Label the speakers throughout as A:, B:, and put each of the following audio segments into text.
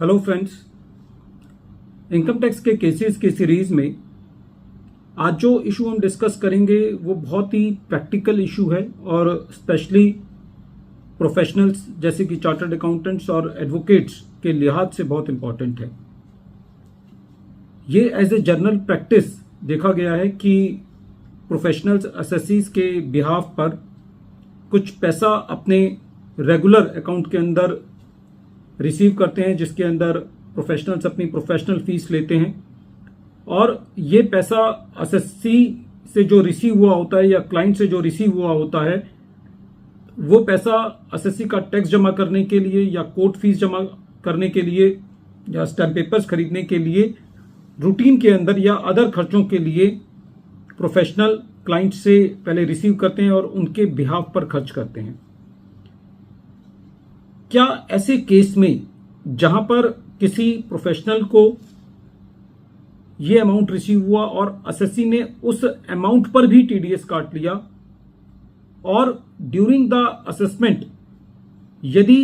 A: Hello friends, income tax के cases की series में आज जो इशू हम डिस्कस करेंगे वो बहुत ही प्रैक्टिकल इशू है और स्पेशली प्रोफेशनल्स जैसे कि चार्टर्ड अकाउंटेंट्स और एडवोकेट्स के लिहाज से बहुत इंपॉर्टेंट है। ये एज ए जनरल प्रैक्टिस देखा गया है कि प्रोफेशनल्स एसएससीज के बिहाफ पर कुछ पैसा अपने रेगुलर अकाउंट के अंदर रिसीव करते हैं, जिसके अंदर प्रोफेशनल्स अपनी प्रोफेशनल फीस लेते हैं और ये पैसा एसएससी से जो रिसीव हुआ होता है या क्लाइंट से जो रिसीव हुआ होता है वो पैसा एसएससी का टैक्स जमा करने के लिए या कोर्ट फीस जमा करने के लिए या स्टैम्प पेपर्स खरीदने के लिए रूटीन के अंदर या अदर खर्चों के लिए प्रोफेशनल क्लाइंट से पहले रिसीव करते हैं और उनके बिहाफ पर खर्च करते हैं। क्या ऐसे केस में जहां पर किसी प्रोफेशनल को ये अमाउंट रिसीव हुआ और एसएससी ने उस अमाउंट पर भी टीडीएस काट लिया और ड्यूरिंग द असेसमेंट यदि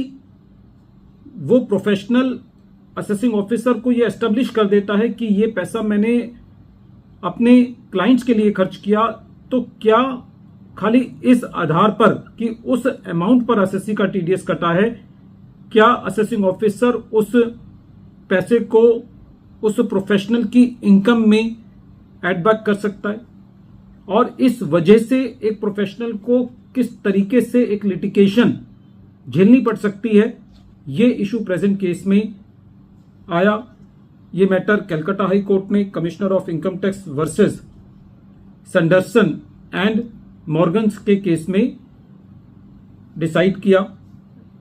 A: वो प्रोफेशनल असेसिंग ऑफिसर को ये एस्टेब्लिश कर देता है कि ये पैसा मैंने अपने क्लाइंट्स के लिए खर्च किया, तो क्या खाली इस आधार पर कि उस अमाउंट पर एसएससी का टीडीएस कटा है, क्या असेसिंग ऑफिसर उस पैसे को उस प्रोफेशनल की इनकम में ऐड बैक कर सकता है? और इस वजह से एक प्रोफेशनल को किस तरीके से एक लिटिगेशन झेलनी पड़ सकती है, ये इशू प्रेजेंट केस में आया। ये मैटर कलकत्ता हाई कोर्ट ने commissioner of income tax versus Sanderson and Morgans के केस में डिसाइड किया।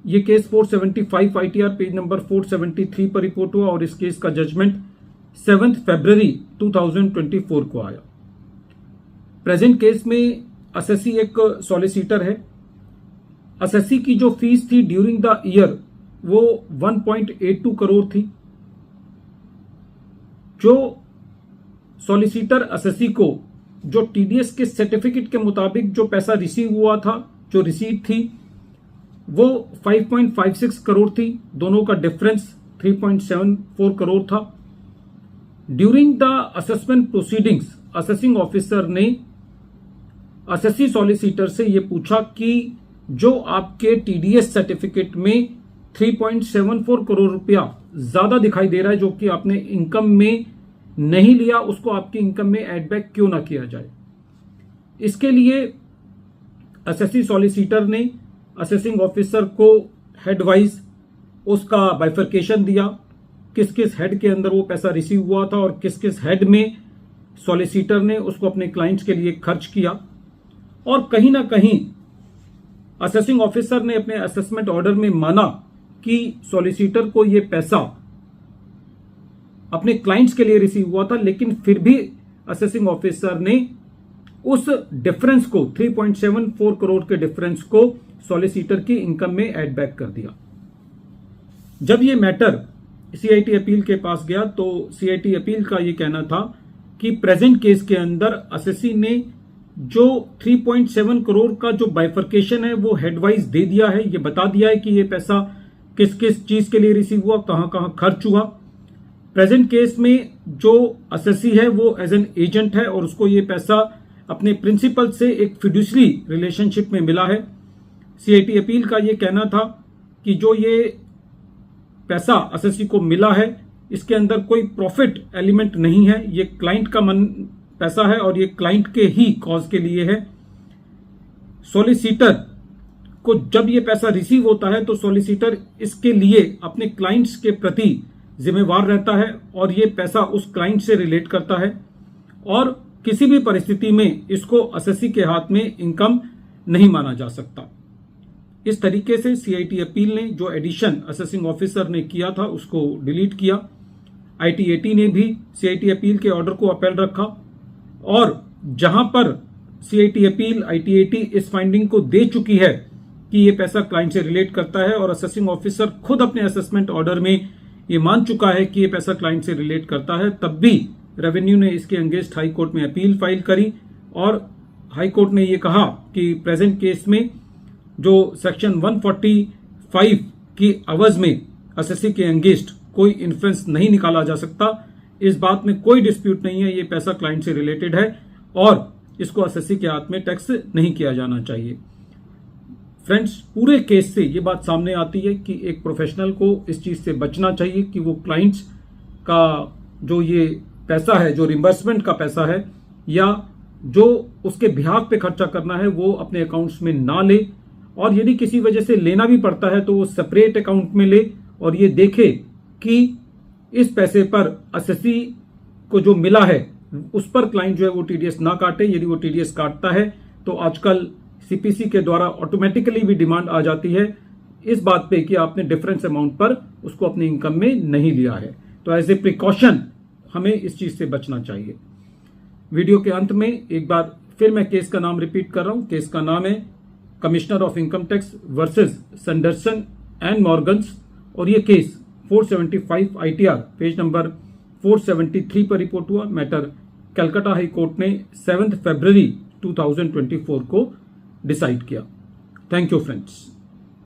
A: ये केस 475 आईटीआर पेज नंबर 473 पर रिपोर्ट हुआ और इस केस का जजमेंट 7 फरवरी 2024 को आया। प्रेजेंट केस में एसएससी एक सॉलिसिटर है। एसएससी की जो फीस थी ड्यूरिंग द ईयर वो 1.82 करोड़ थी। जो सॉलिसिटर एसएससी को जो टीडीएस के सर्टिफिकेट के मुताबिक जो पैसा रिसीव हुआ था, जो रिसीट थी, वो 5.56 करोड़ थी। दोनों का डिफरेंस 3.74 करोड़ था। During the assessment proceedings assessing officer ने एसएससी सॉलिसिटर से ये पूछा कि जो आपके टीडीएस सर्टिफिकेट में 3.74 करोड़ रुपया ज्यादा दिखाई दे रहा है, जो कि आपने इनकम में नहीं लिया, उसको आपकी इनकम में एड बैक क्यों ना किया जाए। इसके लिए एसएससी सॉलिसिटर ने असेसिंग ऑफिसर को हेड वाइज उसका बाइफर्केशन दिया, किस किस हेड के अंदर वो पैसा रिसीव हुआ था और किस किस हेड में सॉलिसिटर ने उसको अपने क्लाइंट्स के लिए खर्च किया। और कहीं ना कहीं असेसिंग ऑफिसर ने अपने असेसमेंट ऑर्डर में माना कि सॉलिसिटर को ये पैसा अपने क्लाइंट्स के लिए रिसीव हुआ था, लेकिन फिर भी असेसिंग ऑफिसर ने उस डिफरेंस को 3.74 करोड़ के डिफरेंस को सॉलिसिटर की इनकम में ऐड बैक कर दिया। जब ये मैटर सीआईटी अपील के पास गया तो सीआईटी अपील का ये कहना था कि प्रेजेंट केस के अंदर एसएससी ने जो 3.7 करोड़ का जो बाइफर्केशन है वो हेडवाइज दे दिया है, ये बता दिया है कि ये पैसा किस किस चीज के लिए रिसीव हुआ, कहां कहां खर्च हुआ। प्रेजेंट केस में जो एसएससी है वो एज एन एजेंट है और उसको ये पैसा अपने प्रिंसिपल से एक फिड्यूशरी रिलेशनशिप में मिला है। सीआईटी अपील का ये कहना था कि जो ये पैसा एसएससी को मिला है इसके अंदर कोई प्रॉफिट एलिमेंट नहीं है, ये क्लाइंट का पैसा है और ये क्लाइंट के ही कॉज के लिए है। सॉलिसिटर को जब ये पैसा रिसीव होता है तो सॉलिसिटर इसके लिए अपने क्लाइंट्स के प्रति जिम्मेवार रहता है और ये पैसा उस क्लाइंट से रिलेट करता है और किसी भी परिस्थिति में इसको एसएससी के हाथ में इनकम नहीं माना जा सकता। इस तरीके से सीआईटी अपील ने जो एडिशन असेसिंग ऑफिसर ने किया था उसको डिलीट किया। आईटीएटी ने भी सीआईटी अपील के ऑर्डर को अपील रखा और जहां पर सीआईटी अपील आईटीएटी इस फाइंडिंग को दे चुकी है कि ये पैसा क्लाइंट से रिलेट करता है और असेसिंग ऑफिसर खुद अपने असेसमेंट ऑर्डर में ये मान चुका है कि ये पैसा क्लाइंट से रिलेट करता है, तब भी रेवेन्यू ने इसके अगेंस्ट हाई कोर्ट में अपील फाइल करी और हाई कोर्ट ने ये कहा कि प्रेजेंट केस में जो सेक्शन 145 की अवज में एसएससी के अगेंस्ट कोई इन्फ्लुएंस नहीं निकाला जा सकता। इस बात में कोई डिस्प्यूट नहीं है, ये पैसा क्लाइंट से रिलेटेड है और इसको एसएससी के हाथ में टैक्स नहीं किया जाना चाहिए। फ्रेंड्स, पूरे केस से ये बात सामने आती है कि एक प्रोफेशनल को इस चीज से बचना चाहिए कि वो क्लाइंट्स का जो ये पैसा है, जो रिम्बर्समेंट का पैसा है या जो उसके बिहाफ पे खर्चा करना है, वो अपने अकाउंट्स में ना ले, और यदि किसी वजह से लेना भी पड़ता है तो वो सेपरेट अकाउंट में ले और ये देखे कि इस पैसे पर एसएससी को जो मिला है उस पर क्लाइंट जो है वो टीडीएस ना काटे। यदि वो टीडीएस काटता है तो आजकल सीपीसी के द्वारा ऑटोमेटिकली भी डिमांड आ जाती है इस बात पे कि आपने डिफरेंस अमाउंट पर उसको अपनी इनकम में नहीं लिया है। तो एज ए प्रिकॉशन हमें इस चीज से बचना चाहिए। वीडियो के अंत में एक बार फिर मैं केस का नाम रिपीट कर रहा हूं। केस का नाम है commissioner of income tax versus Sanderson and Morgans, और ये केस 475 ITR पेज नंबर 473 पर रिपोर्ट हुआ। मैटर कलकत्ता हाई कोर्ट ने 7 फरवरी 2024 को डिसाइड किया। Thank you friends.